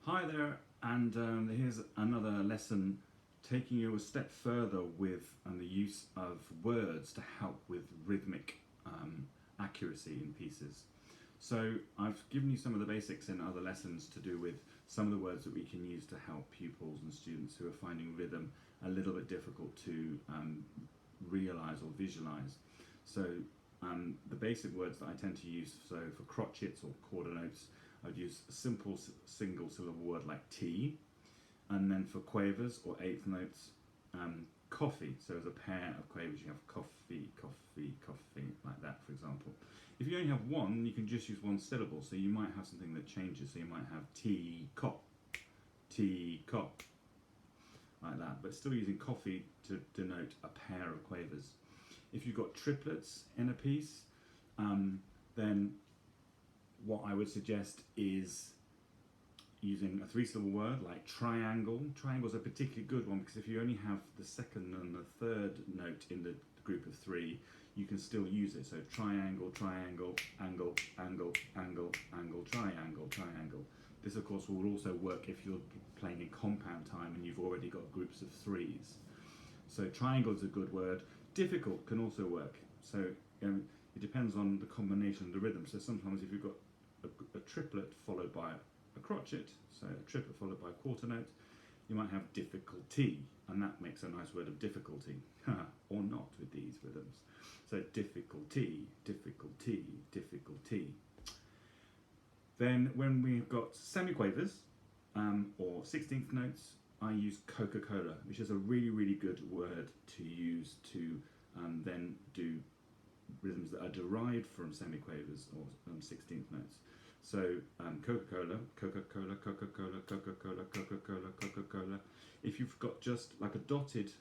Hi there, and here's another lesson taking you a step further with the use of words to help with rhythmic accuracy in pieces. So I've given you some of the basics in other lessons to do with some of the words that we can use to help pupils and students who are finding rhythm a little bit difficult to realize or visualize. So the basic words that I tend to use, so for crotchets or quarter notes, I'd use a simple single syllable word like tea, and then for quavers or eighth notes, coffee. So as a pair of quavers, you have coffee, coffee, coffee, like that, for example. If you only have one, you can just use one syllable. So you might have something that changes. So you might have tea, cop, like that, but still using coffee to denote a pair of quavers. If you've got triplets in a piece, then what I would suggest is using a three-syllable word like triangle. Triangle is a particularly good one because if you only have the second and the third note in the group of three, you can still use it. So triangle, triangle, angle, angle, angle, angle, triangle, triangle. This of course will also work if you're playing in compound time and you've already got groups of threes. So triangle is a good word. Difficult can also work. So it depends on the combination of the rhythm. So sometimes if you've got a triplet followed by a crotchet, so a triplet followed by a quarter note, you might have difficulty, and that makes a nice word of difficulty, or not with these rhythms. So difficulty, difficulty, difficulty. Then when we've got semiquavers or 16th notes, I use Coca-Cola, which is a really, really good word to use to then do rhythms that are derived from semiquavers or 16th notes. So Coca-Cola, Coca-Cola, Coca-Cola, Coca-Cola, Coca-Cola, Coca-Cola. If you've got just like a dotted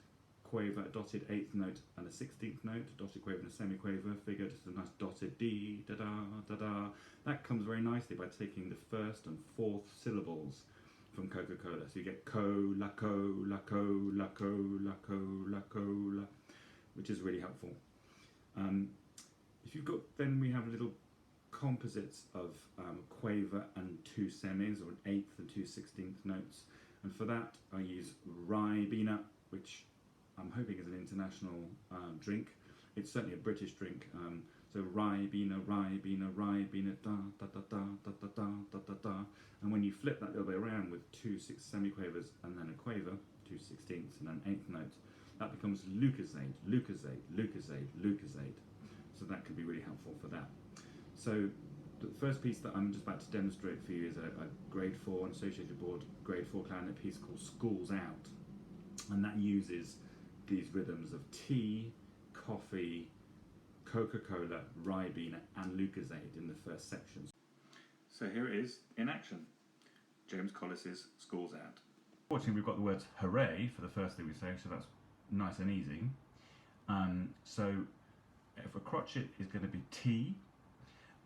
quaver, a dotted eighth note and a 16th note, a dotted quaver and a semiquaver, figure just a nice dotted dee, da da, da da. That comes very nicely by taking the first and fourth syllables from Coca-Cola. So you get cola, cola, cola, cola, cola, cola, which is really helpful. If you've got, then we have little composites of quaver and two semis, or an eighth and two 16th notes. And for that, I use Ribena, which I'm hoping is an international drink. It's certainly a British drink. So Ribena, Ribena, Ribena, da da da da da da da da da da. And when you flip that little bit around with two semiquavers and then a quaver, two 16ths and an eighth note, that becomes Lucozade, Lucozade, Lucozade, Lucozade. So that could be really helpful for that. So the first piece that I'm just about to demonstrate for you is a grade 4 and associated board grade 4 clarinet piece called Schools Out, and that uses these rhythms of tea, coffee, Coca-Cola, Ribena and Lucozade in the first section. So here it is in action. James Collis's Schools Out. Fortunately we've got the words hooray for the first thing we say, so that's nice and easy. So if a crotchet is going to be tea,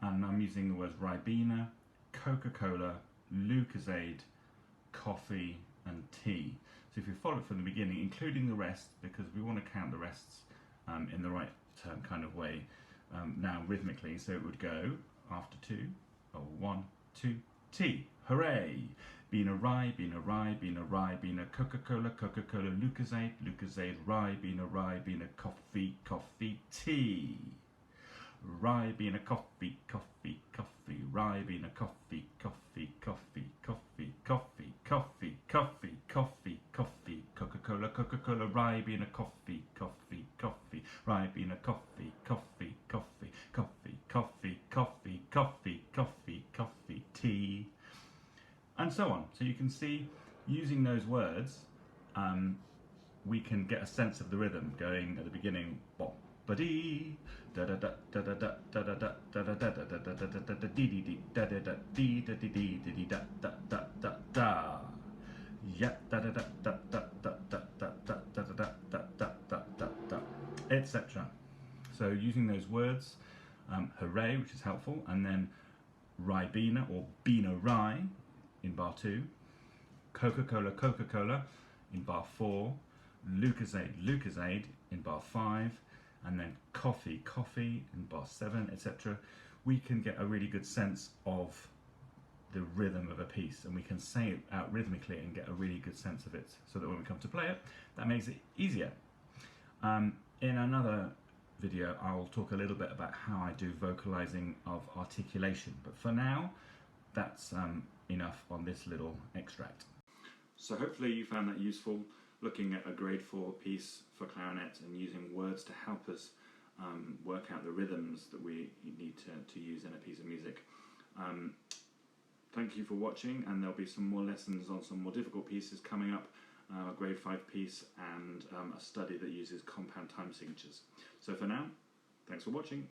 and I'm using the words Ribena, Coca-Cola, Lucozade, coffee and tea. So if you follow it from the beginning, including the rest, because we want to count the rests in the right kind of way now rhythmically, so it would go after two, or 1, 2, tea, hooray! Bean a rye, bean a rye, bean a rye, bean a Coca-Cola, Coca-Cola, Lucozade, Lucozade, rye, bean a coffee, coffee, tea. Rye being a coffee, coffee, coffee, rye being a coffee, coffee, coffee, coffee, coffee, coffee, coffee, coffee, coffee, Coca-Cola, Coca-Cola, rye being a coffee, coffee, coffee, rye being a coffee, coffee, coffee, coffee, coffee, coffee, coffee, coffee, coffee, tea, and so on. So you can see, using those words, we can get a sense of the rhythm going at the beginning. Bop, ba-dee, da da da da da da da da da da da da da da da da da dee dee dee da da da dee da dee dee dee da da da da da. Yeah, da da da da da da da da da da da da da da da da, etc. So using those words, hooray, which is helpful, and then Ribena or Bean o' Rye in bar 2, Coca-Cola, Coca-Cola in bar 4, Lucozade, Lucozade in bar 5, and then coffee, coffee in bar 7, etc. We can get a really good sense of the rhythm of a piece, and we can say it out rhythmically and get a really good sense of it, so that when we come to play it, that makes it easier. In another video, I'll talk a little bit about how I do vocalizing of articulation, but for now, that's enough on this little extract. So hopefully you found that useful, looking at a grade 4 piece for clarinet and using words to help us work out the rhythms that we need to use in a piece of music. Thank you for watching, and there'll be some more lessons on some more difficult pieces coming up, a grade 5 piece and a study that uses compound time signatures. So for now, thanks for watching.